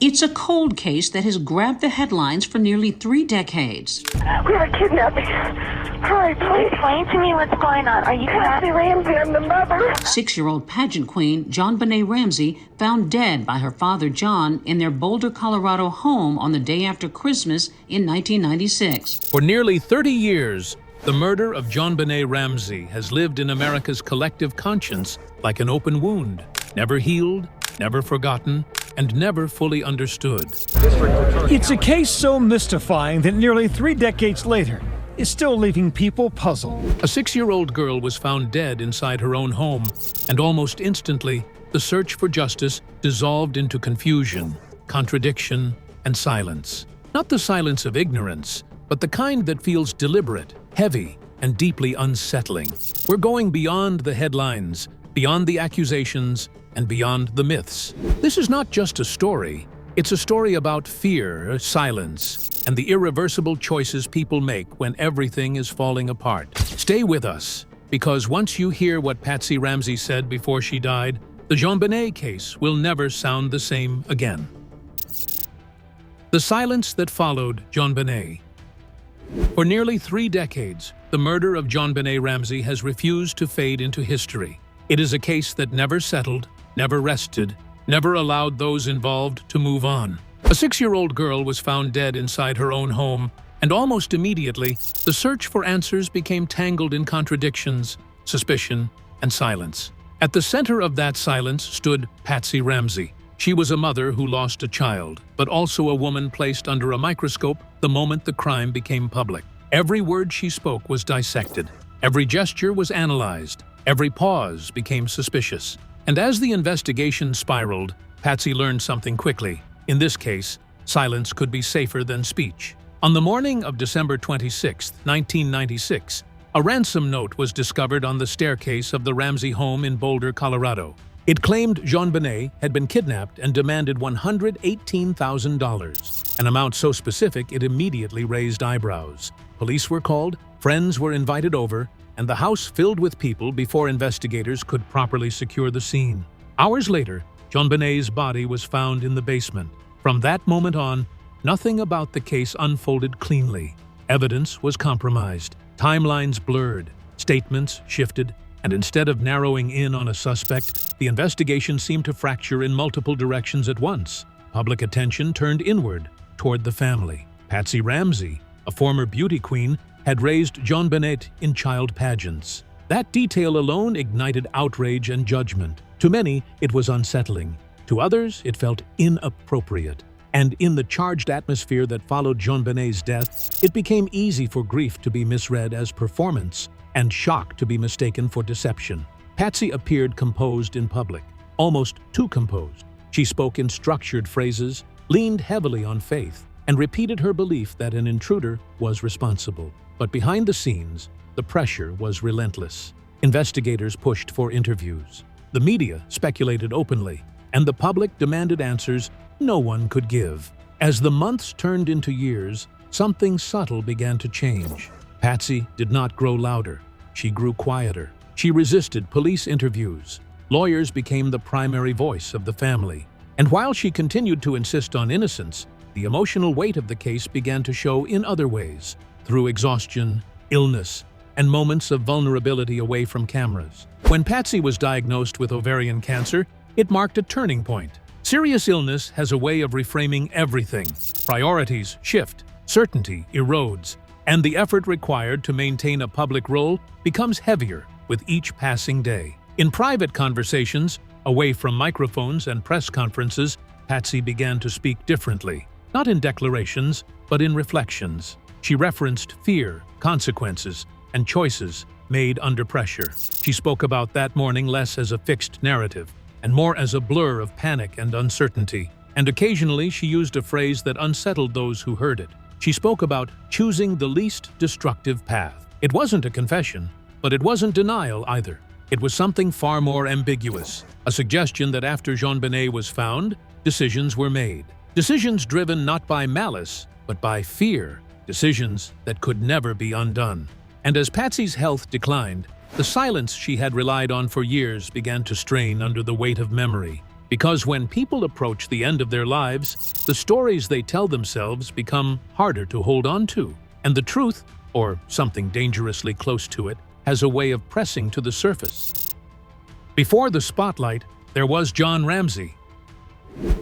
It's a cold case that has grabbed the headlines for nearly 3 decades. We were kidnapping. Hurry, please. Explain to me what's going on. Are you Patsy Ramsey, I'm the mother. 6-year-old pageant queen JonBenet Ramsey found dead by her father John in their Boulder, Colorado home on the day after Christmas in 1996. For nearly 30 years, the murder of JonBenet Ramsey has lived in America's collective conscience like an open wound, never healed, never forgotten, and never fully understood. It's a case so mystifying that nearly 3 decades later, is still leaving people puzzled. A 6-year-old girl was found dead inside her own home, and almost instantly, the search for justice dissolved into confusion, contradiction, and silence. Not the silence of ignorance, but the kind that feels deliberate, heavy, and deeply unsettling. We're going beyond the headlines, beyond the accusations, and beyond the myths. This is not just a story. It's a story about fear, silence, and the irreversible choices people make when everything is falling apart. Stay with us, because once you hear what Patsy Ramsey said before she died, the JonBenet case will never sound the same again. The silence that followed JonBenet. For nearly 3 decades, the murder of JonBenet Ramsey has refused to fade into history. It is a case that never settled, never rested, never allowed those involved to move on. A 6-year-old girl was found dead inside her own home, and almost immediately, the search for answers became tangled in contradictions, suspicion, and silence. At the center of that silence stood Patsy Ramsey. She was a mother who lost a child, but also a woman placed under a microscope the moment the crime became public. Every word she spoke was dissected. Every gesture was analyzed. Every pause became suspicious. And as the investigation spiraled, Patsy learned something quickly. In this case, silence could be safer than speech. On the morning of December 26, 1996, a ransom note was discovered on the staircase of the Ramsey home in Boulder, Colorado. It claimed JonBenet had been kidnapped and demanded $118,000, an amount so specific it immediately raised eyebrows. Police were called, friends were invited over, and the house filled with people before investigators could properly secure the scene. Hours later, JonBenet's body was found in the basement. From that moment on, nothing about the case unfolded cleanly. Evidence was compromised, timelines blurred, statements shifted, and instead of narrowing in on a suspect, the investigation seemed to fracture in multiple directions at once. Public attention turned inward, toward the family. Patsy Ramsey, a former beauty queen, had raised JonBenet in child pageants. That detail alone ignited outrage and judgment. To many, it was unsettling. To others, it felt inappropriate. And in the charged atmosphere that followed JonBenet's death, it became easy for grief to be misread as performance and shock to be mistaken for deception. Patsy appeared composed in public, almost too composed. She spoke in structured phrases, leaned heavily on faith, and repeated her belief that an intruder was responsible. But behind the scenes, the pressure was relentless. Investigators pushed for interviews. The media speculated openly, and the public demanded answers no one could give. As the months turned into years, something subtle began to change. Patsy did not grow louder. She grew quieter. She resisted police interviews. Lawyers became the primary voice of the family. And while she continued to insist on innocence, the emotional weight of the case began to show in other ways, through exhaustion, illness, and moments of vulnerability away from cameras. When Patsy was diagnosed with ovarian cancer, it marked a turning point. Serious illness has a way of reframing everything. Priorities shift, certainty erodes, and the effort required to maintain a public role becomes heavier with each passing day. In private conversations, away from microphones and press conferences, Patsy began to speak differently, not in declarations, but in reflections. She referenced fear, consequences, and choices made under pressure. She spoke about that morning less as a fixed narrative, and more as a blur of panic and uncertainty. And occasionally she used a phrase that unsettled those who heard it. She spoke about choosing the least destructive path. It wasn't a confession, but it wasn't denial either. It was something far more ambiguous, a suggestion that after JonBenet was found, decisions were made. Decisions driven not by malice, but by fear. Decisions that could never be undone. And as Patsy's health declined, the silence she had relied on for years began to strain under the weight of memory. Because when people approach the end of their lives, the stories they tell themselves become harder to hold on to, and the truth, or something dangerously close to it, has a way of pressing to the surface. Before the spotlight, there was John Ramsey.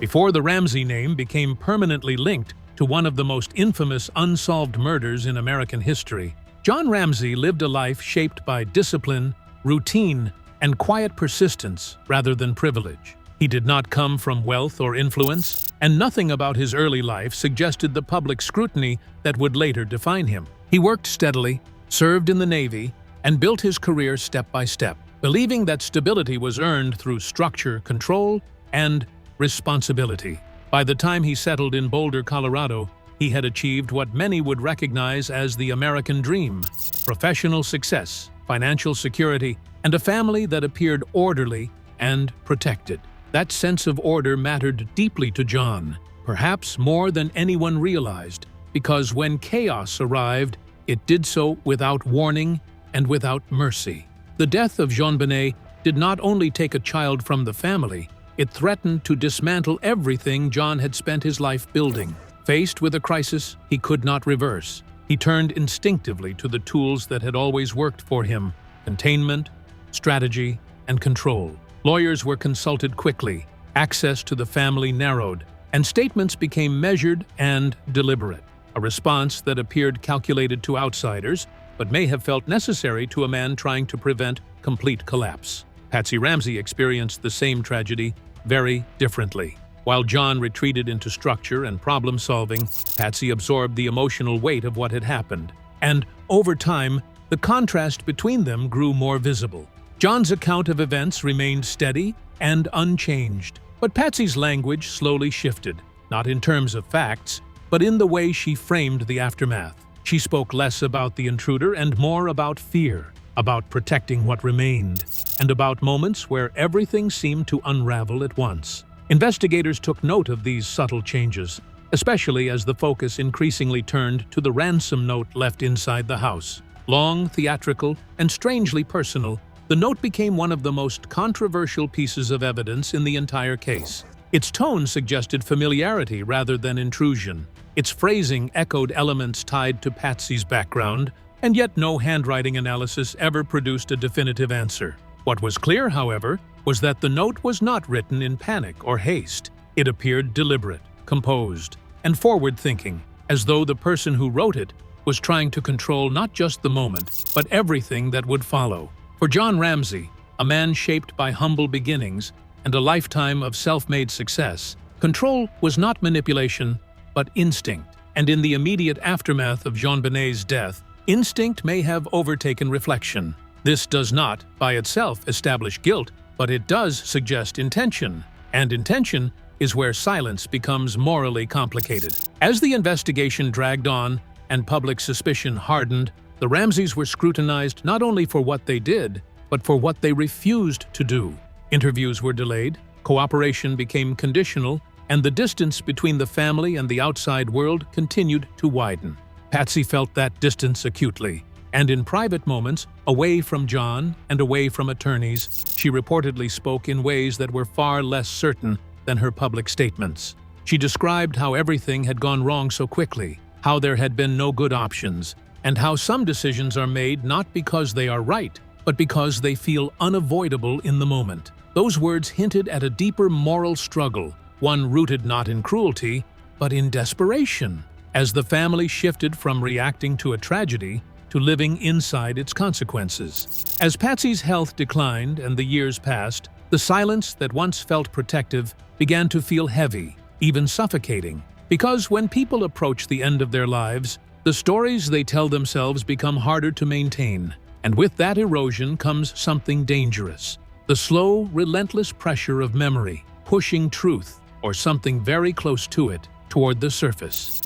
Before the Ramsey name became permanently linked to one of the most infamous unsolved murders in American history, John Ramsey lived a life shaped by discipline, routine, and quiet persistence rather than privilege. He did not come from wealth or influence, and nothing about his early life suggested the public scrutiny that would later define him. He worked steadily, served in the Navy, and built his career step by step, believing that stability was earned through structure, control, and responsibility. By the time he settled in Boulder, Colorado, he had achieved what many would recognize as the American dream: professional success, financial security, and a family that appeared orderly and protected. That sense of order mattered deeply to John, perhaps more than anyone realized, because when chaos arrived, it did so without warning and without mercy. The death of JonBenet did not only take a child from the family, it threatened to dismantle everything John had spent his life building. Faced with a crisis he could not reverse, he turned instinctively to the tools that had always worked for him: containment, strategy, and control. Lawyers were consulted quickly, access to the family narrowed, and statements became measured and deliberate, a response that appeared calculated to outsiders, but may have felt necessary to a man trying to prevent complete collapse. Patsy Ramsey experienced the same tragedy very differently. While John retreated into structure and problem-solving, Patsy absorbed the emotional weight of what had happened, and over time, the contrast between them grew more visible. John's account of events remained steady and unchanged, but Patsy's language slowly shifted, not in terms of facts, but in the way she framed the aftermath. She spoke less about the intruder and more about fear, about protecting what remained, and about moments where everything seemed to unravel at once. Investigators took note of these subtle changes, especially as the focus increasingly turned to the ransom note left inside the house. Long, theatrical, and strangely personal, the note became one of the most controversial pieces of evidence in the entire case. Its tone suggested familiarity rather than intrusion. Its phrasing echoed elements tied to Patsy's background, and yet no handwriting analysis ever produced a definitive answer. What was clear, however, was that the note was not written in panic or haste. It appeared deliberate, composed, and forward-thinking, as though the person who wrote it was trying to control not just the moment, but everything that would follow. For John Ramsey, a man shaped by humble beginnings and a lifetime of self-made success, control was not manipulation, but instinct. And in the immediate aftermath of JonBenet's death, instinct may have overtaken reflection. This does not, by itself, establish guilt, but it does suggest intention. And intention is where silence becomes morally complicated. As the investigation dragged on and public suspicion hardened, the Ramseys were scrutinized not only for what they did, but for what they refused to do. Interviews were delayed, cooperation became conditional, and the distance between the family and the outside world continued to widen. Patsy felt that distance acutely, and in private moments, away from John and away from attorneys, she reportedly spoke in ways that were far less certain than her public statements. She described how everything had gone wrong so quickly, how there had been no good options, and how some decisions are made not because they are right, but because they feel unavoidable in the moment. Those words hinted at a deeper moral struggle, one rooted not in cruelty, but in desperation, as the family shifted from reacting to a tragedy to living inside its consequences. As Patsy's health declined and the years passed, the silence that once felt protective began to feel heavy, even suffocating. Because when people approach the end of their lives, the stories they tell themselves become harder to maintain. And with that erosion comes something dangerous: the slow, relentless pressure of memory, pushing truth, or something very close to it, toward the surface.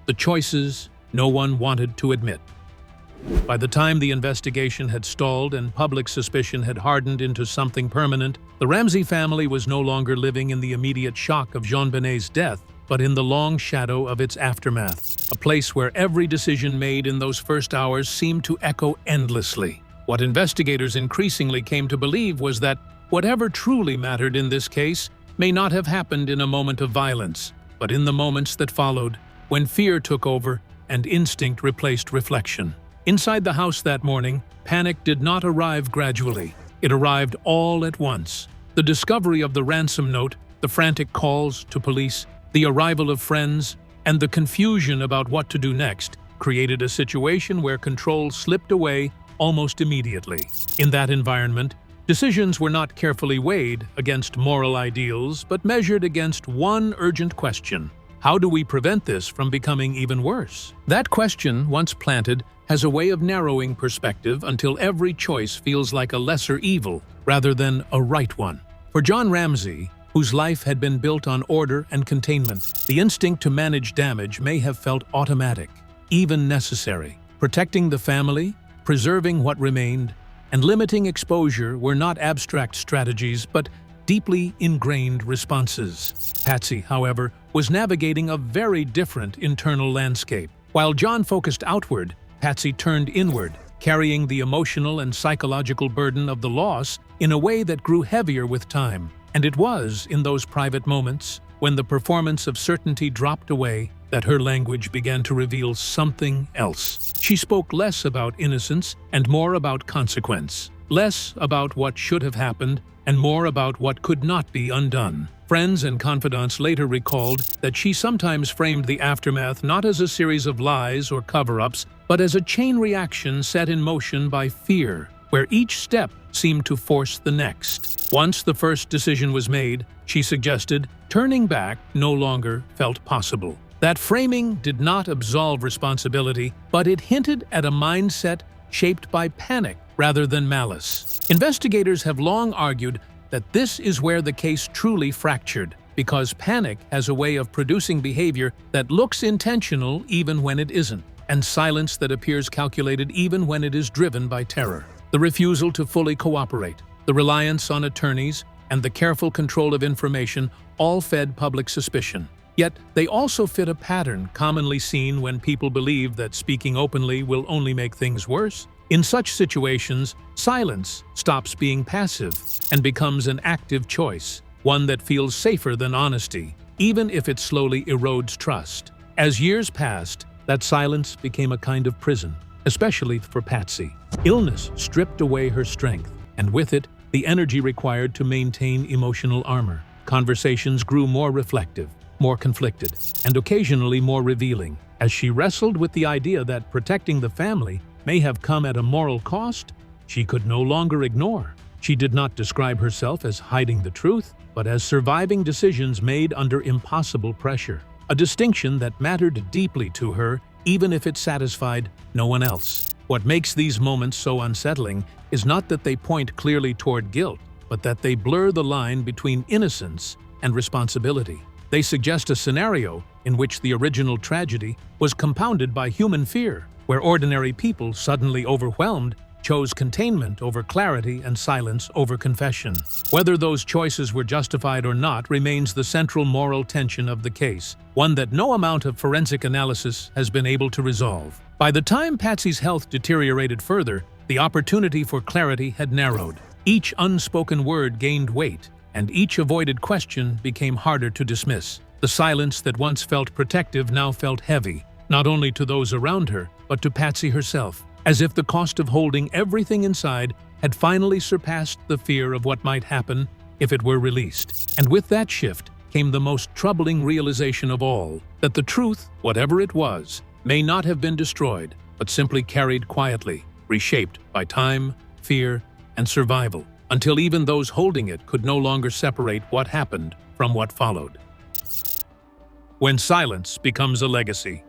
The choices no one wanted to admit. By the time the investigation had stalled and public suspicion had hardened into something permanent, the Ramsey family was no longer living in the immediate shock of JonBenet's death, but in the long shadow of its aftermath, a place where every decision made in those first hours seemed to echo endlessly. What investigators increasingly came to believe was that Whatever truly mattered in this case may not have happened in a moment of violence, but in the moments that followed, when fear took over and instinct replaced reflection. Inside the house that morning, panic did not arrive gradually. It arrived all at once. The discovery of the ransom note, the frantic calls to police, the arrival of friends, and the confusion about what to do next created a situation where control slipped away almost immediately. In that environment, decisions were not carefully weighed against moral ideals, but measured against one urgent question: how do we prevent this from becoming even worse? That question, once planted, has a way of narrowing perspective until every choice feels like a lesser evil rather than a right one. For John Ramsey, whose life had been built on order and containment, the instinct to manage damage may have felt automatic, even necessary. Protecting the family, preserving what remained, and limiting exposure were not abstract strategies, but deeply ingrained responses. Patsy, however, was navigating a very different internal landscape. While John focused outward, Patsy turned inward, carrying the emotional and psychological burden of the loss in a way that grew heavier with time. And it was in those private moments, when the performance of certainty dropped away, that her language began to reveal something else. She spoke less about innocence and more about consequence, less about what should have happened and more about what could not be undone. Friends and confidants later recalled that she sometimes framed the aftermath not as a series of lies or cover-ups, but as a chain reaction set in motion by fear, where each step seemed to force the next. Once the first decision was made, she suggested, turning back no longer felt possible. That framing did not absolve responsibility, but it hinted at a mindset shaped by panic rather than malice. Investigators have long argued that this is where the case truly fractured, because panic has a way of producing behavior that looks intentional even when it isn't, and silence that appears calculated even when it is driven by terror. The refusal to fully cooperate, the reliance on attorneys, and the careful control of information all fed public suspicion. Yet, they also fit a pattern commonly seen when people believe that speaking openly will only make things worse. In such situations, silence stops being passive and becomes an active choice, one that feels safer than honesty, even if it slowly erodes trust. As years passed, that silence became a kind of prison, especially for Patsy. Illness stripped away her strength, and with it, the energy required to maintain emotional armor. Conversations grew more reflective, more conflicted, and occasionally more revealing, as she wrestled with the idea that protecting the family may have come at a moral cost she could no longer ignore. She did not describe herself as hiding the truth, but as surviving decisions made under impossible pressure, a distinction that mattered deeply to her, even if it satisfied no one else. What makes these moments so unsettling is not that they point clearly toward guilt, but that they blur the line between innocence and responsibility. They suggest a scenario in which the original tragedy was compounded by human fear, where ordinary people, suddenly overwhelmed, chose containment over clarity and silence over confession. Whether those choices were justified or not remains the central moral tension of the case, one that no amount of forensic analysis has been able to resolve. By the time Patsy's health deteriorated further, the opportunity for clarity had narrowed. Each unspoken word gained weight, and each avoided question became harder to dismiss. The silence that once felt protective now felt heavy, not only to those around her, but to Patsy herself, as if the cost of holding everything inside had finally surpassed the fear of what might happen if it were released. And with that shift came the most troubling realization of all, that the truth, whatever it was, may not have been destroyed, but simply carried quietly, reshaped by time, fear, and survival, until even those holding it could no longer separate what happened from what followed. When silence becomes a legacy.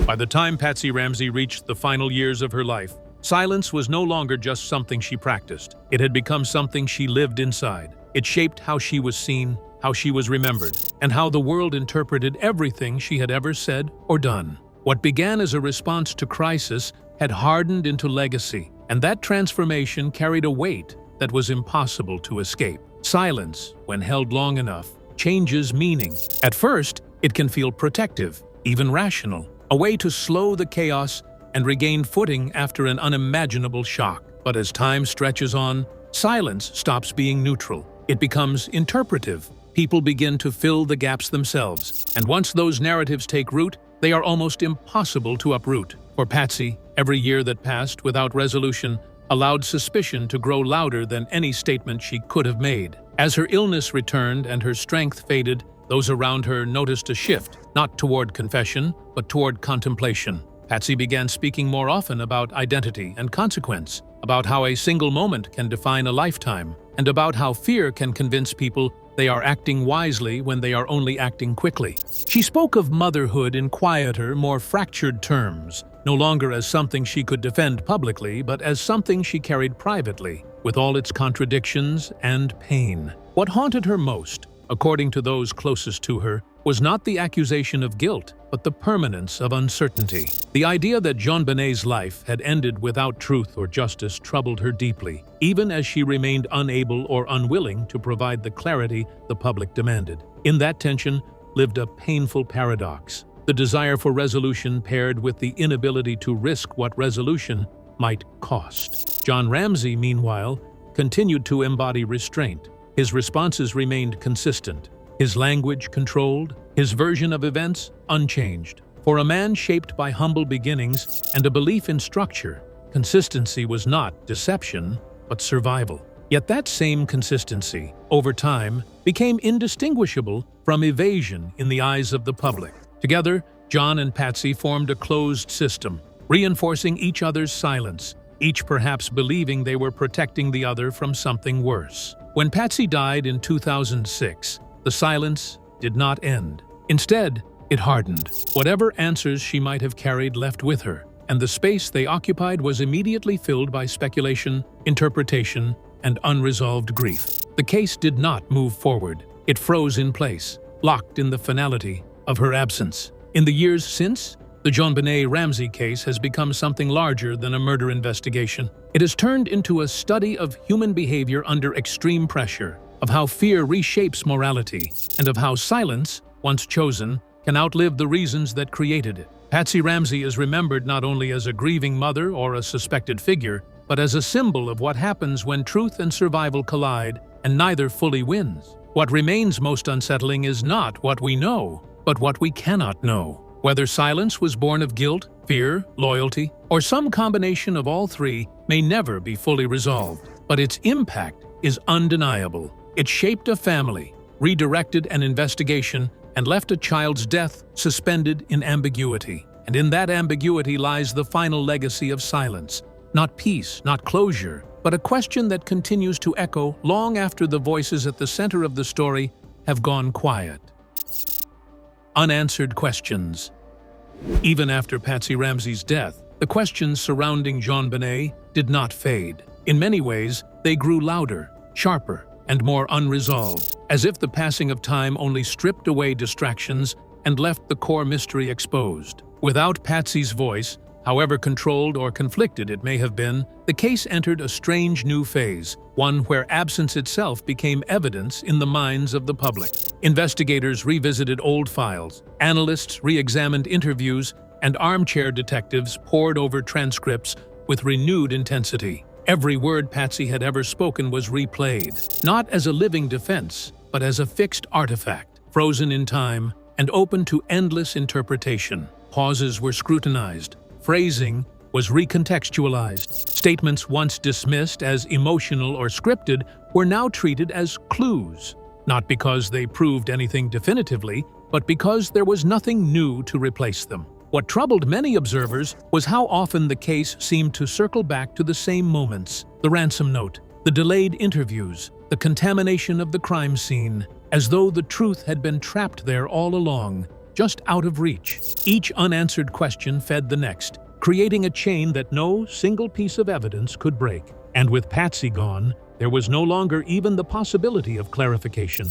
By the time Patsy Ramsey reached the final years of her life, silence was no longer just something she practiced. It had become something she lived inside. It shaped how she was seen, how she was remembered, and how the world interpreted everything she had ever said or done. What began as a response to crisis had hardened into legacy, and that transformation carried a weight that was impossible to escape. Silence, when held long enough, changes meaning. At first, it can feel protective, even rational, a way to slow the chaos and regain footing after an unimaginable shock. But as time stretches on, silence stops being neutral. It becomes interpretive. People begin to fill the gaps themselves, and once those narratives take root, they are almost impossible to uproot. For Patsy, every year that passed without resolution allowed suspicion to grow louder than any statement she could have made. As her illness returned and her strength faded, those around her noticed a shift, not toward confession, but toward contemplation. Patsy began speaking more often about identity and consequence, about how a single moment can define a lifetime, and about how fear can convince people they are acting wisely when they are only acting quickly. She spoke of motherhood in quieter, more fractured terms, no longer as something she could defend publicly, but as something she carried privately, with all its contradictions and pain. What haunted her most, according to those closest to her, was not the accusation of guilt, but the permanence of uncertainty. The idea that JonBenet's life had ended without truth or justice troubled her deeply, even as she remained unable or unwilling to provide the clarity the public demanded. In that tension lived a painful paradox, the desire for resolution paired with the inability to risk what resolution might cost. John Ramsey, meanwhile, continued to embody restraint. His responses remained consistent, his language controlled, his version of events unchanged. For a man shaped by humble beginnings and a belief in structure, consistency was not deception, but survival. Yet that same consistency, over time, became indistinguishable from evasion in the eyes of the public. Together, John and Patsy formed a closed system, reinforcing each other's silence, each perhaps believing they were protecting the other from something worse. When Patsy died in 2006, the silence did not end. Instead, it hardened. Whatever answers she might have carried left with her, and the space they occupied was immediately filled by speculation, interpretation, and unresolved grief. The case did not move forward. It froze in place, locked in the finality of her absence. In the years since, the JonBenet Ramsey case has become something larger than a murder investigation. It has turned into a study of human behavior under extreme pressure, of how fear reshapes morality, and of how silence, once chosen, can outlive the reasons that created it. Patsy Ramsey is remembered not only as a grieving mother or a suspected figure, but as a symbol of what happens when truth and survival collide and neither fully wins. What remains most unsettling is not what we know, but what we cannot know. Whether silence was born of guilt, fear, loyalty, or some combination of all three may never be fully resolved, but its impact is undeniable. It shaped a family, redirected an investigation, and left a child's death suspended in ambiguity. And in that ambiguity lies the final legacy of silence. Not peace, not closure, but a question that continues to echo long after the voices at the center of the story have gone quiet. Unanswered questions. Even after Patsy Ramsey's death, the questions surrounding JonBenet did not fade. In many ways, they grew louder, sharper, and more unresolved, as if the passing of time only stripped away distractions and left the core mystery exposed. Without Patsy's voice, however controlled or conflicted it may have been, the case entered a strange new phase, one where absence itself became evidence in the minds of the public. Investigators revisited old files, analysts re-examined interviews, and armchair detectives pored over transcripts with renewed intensity. Every word Patsy had ever spoken was replayed, not as a living defense, but as a fixed artifact, frozen in time and open to endless interpretation. Pauses were scrutinized, phrasing was recontextualized. Statements once dismissed as emotional or scripted were now treated as clues, not because they proved anything definitively, but because there was nothing new to replace them. What troubled many observers was how often the case seemed to circle back to the same moments: the ransom note, the delayed interviews, the contamination of the crime scene, as though the truth had been trapped there all along, just out of reach. Each unanswered question fed the next, creating a chain that no single piece of evidence could break. And with Patsy gone, there was no longer even the possibility of clarification,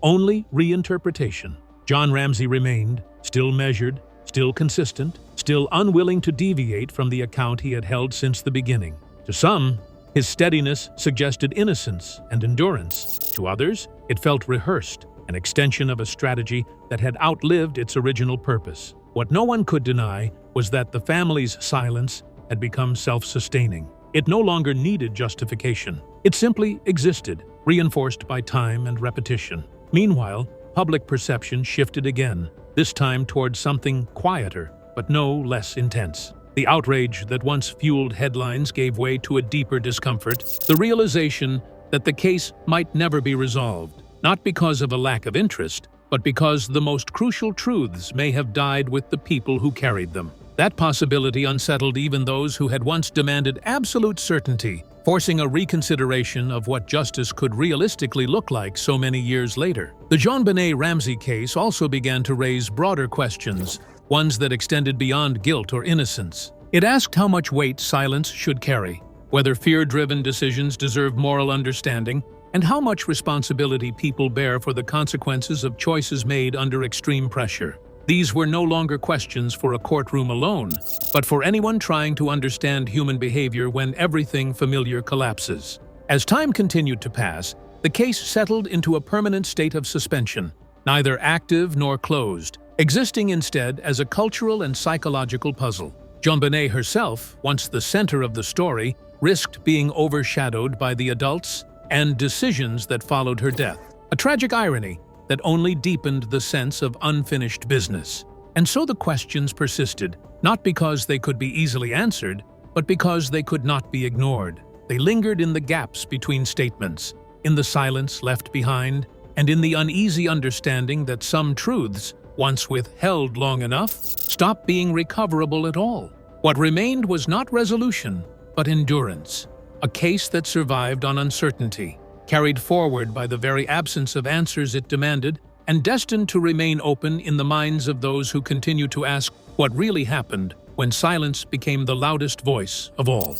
only reinterpretation. John Ramsey remained, still measured, still consistent, still unwilling to deviate from the account he had held since the beginning. To some, his steadiness suggested innocence and endurance. To others, it felt rehearsed, an extension of a strategy that had outlived its original purpose. What no one could deny was that the family's silence had become self-sustaining. It no longer needed justification. It simply existed, reinforced by time and repetition. Meanwhile, public perception shifted again, this time towards something quieter, but no less intense. The outrage that once fueled headlines gave way to a deeper discomfort, the realization that the case might never be resolved, not because of a lack of interest, but because the most crucial truths may have died with the people who carried them. That possibility unsettled even those who had once demanded absolute certainty, forcing a reconsideration of what justice could realistically look like so many years later. The JonBenet Ramsey case also began to raise broader questions, ones that extended beyond guilt or innocence. It asked how much weight silence should carry, whether fear-driven decisions deserve moral understanding, and how much responsibility people bear for the consequences of choices made under extreme pressure. These were no longer questions for a courtroom alone, but for anyone trying to understand human behavior when everything familiar collapses. As time continued to pass, the case settled into a permanent state of suspension, neither active nor closed, existing instead as a cultural and psychological puzzle. JonBenet herself, once the center of the story, risked being overshadowed by the adults and decisions that followed her death. A tragic irony that only deepened the sense of unfinished business. And so the questions persisted, not because they could be easily answered, but because they could not be ignored. They lingered in the gaps between statements, in the silence left behind, and in the uneasy understanding that some truths, once withheld long enough, stopped being recoverable at all. What remained was not resolution, but endurance, a case that survived on uncertainty, carried forward by the very absence of answers it demanded, and destined to remain open in the minds of those who continue to ask what really happened when silence became the loudest voice of all.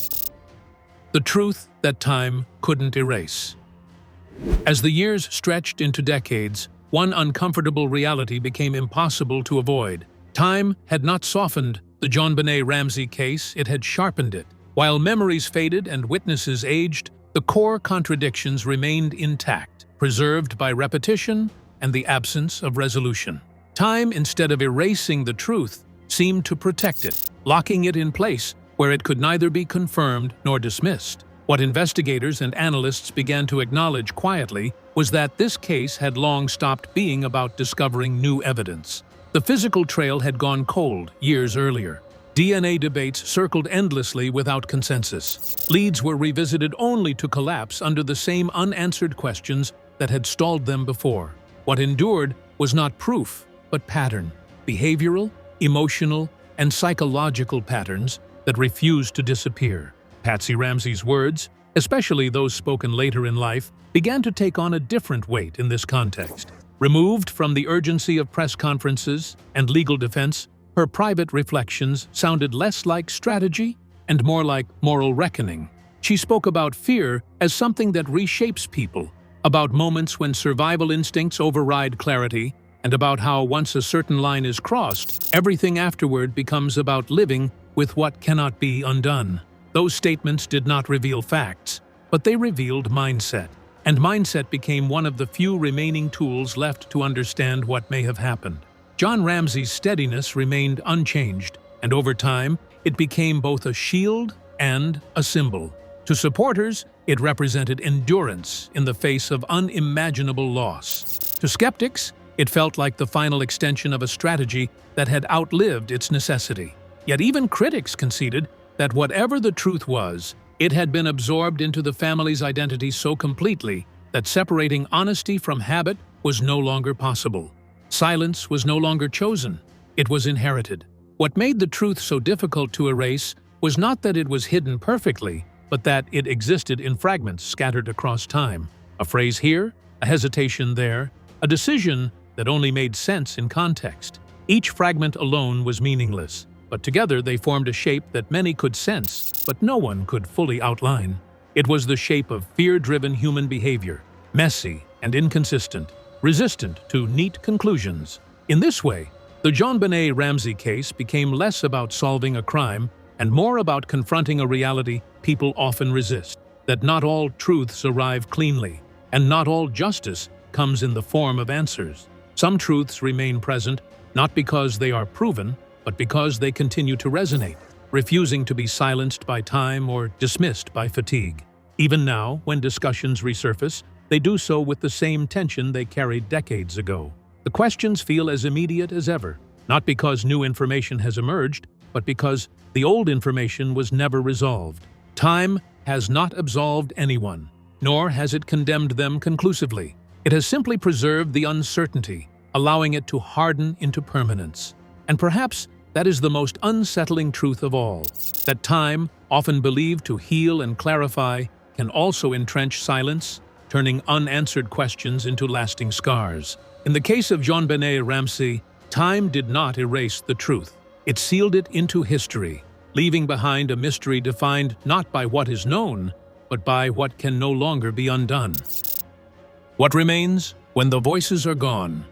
The truth that time couldn't erase. As the years stretched into decades, one uncomfortable reality became impossible to avoid. Time had not softened the JonBenet Ramsey case, it had sharpened it. While memories faded and witnesses aged, the core contradictions remained intact, preserved by repetition and the absence of resolution. Time, instead of erasing the truth, seemed to protect it, locking it in place where it could neither be confirmed nor dismissed. What investigators and analysts began to acknowledge quietly was that this case had long stopped being about discovering new evidence. The physical trail had gone cold years earlier. DNA debates circled endlessly without consensus. Leads were revisited only to collapse under the same unanswered questions that had stalled them before. What endured was not proof, but pattern. Behavioral, emotional, and psychological patterns that refused to disappear. Patsy Ramsey's words, especially those spoken later in life, began to take on a different weight in this context. Removed from the urgency of press conferences and legal defense, her private reflections sounded less like strategy and more like moral reckoning. She spoke about fear as something that reshapes people, about moments when survival instincts override clarity, and about how once a certain line is crossed, everything afterward becomes about living with what cannot be undone. Those statements did not reveal facts, but they revealed mindset, and mindset became one of the few remaining tools left to understand what may have happened. John Ramsey's steadiness remained unchanged, and over time, it became both a shield and a symbol. To supporters, it represented endurance in the face of unimaginable loss. To skeptics, it felt like the final extension of a strategy that had outlived its necessity. Yet even critics conceded that whatever the truth was, it had been absorbed into the family's identity so completely that separating honesty from habit was no longer possible. Silence was no longer chosen, it was inherited. What made the truth so difficult to erase was not that it was hidden perfectly, but that it existed in fragments scattered across time. A phrase here, a hesitation there, a decision that only made sense in context. Each fragment alone was meaningless, but together they formed a shape that many could sense, but no one could fully outline. It was the shape of fear-driven human behavior, messy and inconsistent, resistant to neat conclusions. In this way, the JonBenet Ramsey case became less about solving a crime and more about confronting a reality people often resist, that not all truths arrive cleanly, and not all justice comes in the form of answers. Some truths remain present, not because they are proven, but because they continue to resonate, refusing to be silenced by time or dismissed by fatigue. Even now, when discussions resurface, they do so with the same tension they carried decades ago. The questions feel as immediate as ever, not because new information has emerged, but because the old information was never resolved. Time has not absolved anyone, nor has it condemned them conclusively. It has simply preserved the uncertainty, allowing it to harden into permanence. And perhaps that is the most unsettling truth of all, that time, often believed to heal and clarify, can also entrench silence, turning unanswered questions into lasting scars. In the case of JonBenet Ramsey, time did not erase the truth. It sealed it into history, leaving behind a mystery defined not by what is known, but by what can no longer be undone. What remains when the voices are gone?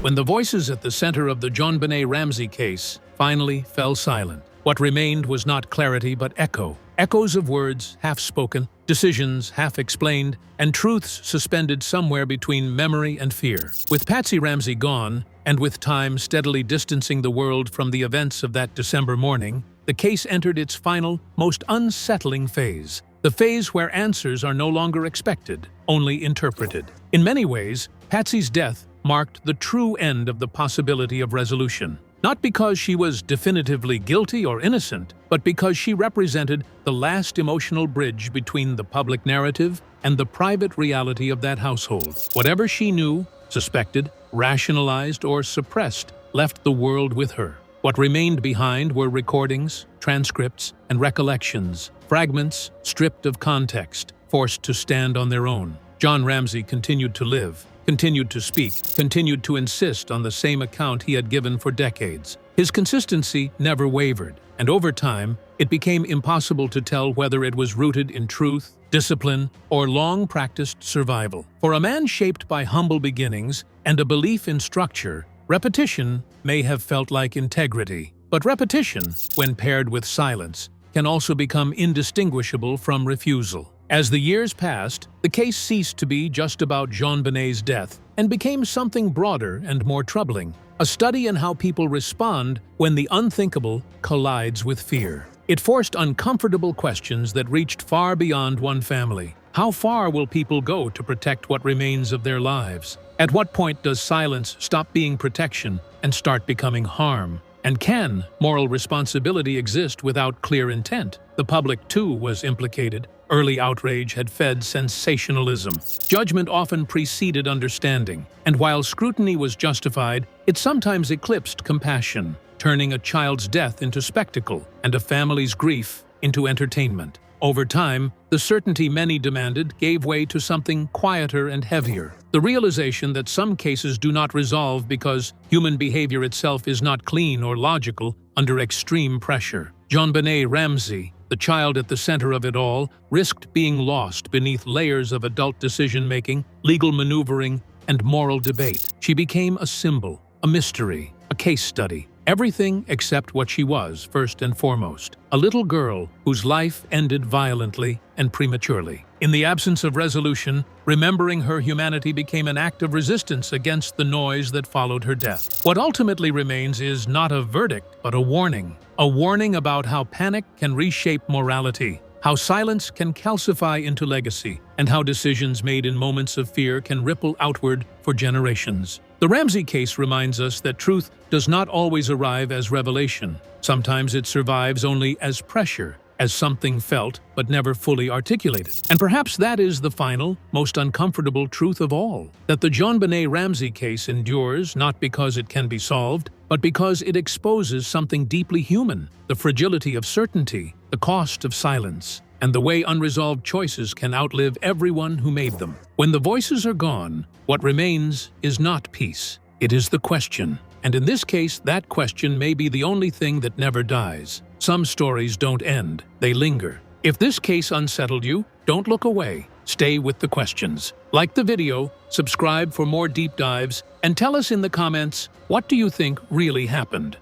When the voices at the center of the JonBenet Ramsey case finally fell silent, what remained was not clarity but echo. Echoes of words half-spoken, decisions half-explained, and truths suspended somewhere between memory and fear. With Patsy Ramsey gone, and with time steadily distancing the world from the events of that December morning, the case entered its final, most unsettling phase. The phase where answers are no longer expected, only interpreted. In many ways, Patsy's death marked the true end of the possibility of resolution. Not because she was definitively guilty or innocent, but because she represented the last emotional bridge between the public narrative and the private reality of that household. Whatever she knew, suspected, rationalized, or suppressed left the world with her. What remained behind were recordings, transcripts, and recollections, fragments stripped of context, forced to stand on their own. John Ramsey continued to live, continued to speak, continued to insist on the same account he had given for decades. His consistency never wavered, and over time, it became impossible to tell whether it was rooted in truth, discipline, or long-practiced survival. For a man shaped by humble beginnings and a belief in structure, repetition may have felt like integrity. But repetition, when paired with silence, can also become indistinguishable from refusal. As the years passed, the case ceased to be just about JonBenet's death and became something broader and more troubling, a study in how people respond when the unthinkable collides with fear. It forced uncomfortable questions that reached far beyond one family. How far will people go to protect what remains of their lives? At what point does silence stop being protection and start becoming harm? And can moral responsibility exist without clear intent? The public, too, was implicated. Early outrage had fed sensationalism. Judgment often preceded understanding, and while scrutiny was justified, it sometimes eclipsed compassion, turning a child's death into spectacle and a family's grief into entertainment. Over time, the certainty many demanded gave way to something quieter and heavier. The realization that some cases do not resolve because human behavior itself is not clean or logical under extreme pressure. JonBenet Ramsey, the child at the center of it all, risked being lost beneath layers of adult decision-making, legal maneuvering, and moral debate. She became a symbol, a mystery, a case study. Everything except what she was, first and foremost. A little girl whose life ended violently and prematurely. In the absence of resolution, remembering her humanity became an act of resistance against the noise that followed her death. What ultimately remains is not a verdict, but a warning. A warning about how panic can reshape morality, how silence can calcify into legacy, and how decisions made in moments of fear can ripple outward for generations. The Ramsey case reminds us that truth does not always arrive as revelation. Sometimes it survives only as pressure, as something felt but never fully articulated. And perhaps that is the final, most uncomfortable truth of all, that the JonBenet Ramsey case endures not because it can be solved, but because it exposes something deeply human, the fragility of certainty, the cost of silence, and the way unresolved choices can outlive everyone who made them. When the voices are gone, what remains is not peace, it is the question. And in this case, that question may be the only thing that never dies. Some stories don't end, they linger. If this case unsettled you, don't look away. Stay with the questions. Like the video, subscribe for more deep dives, and tell us in the comments, what do you think really happened?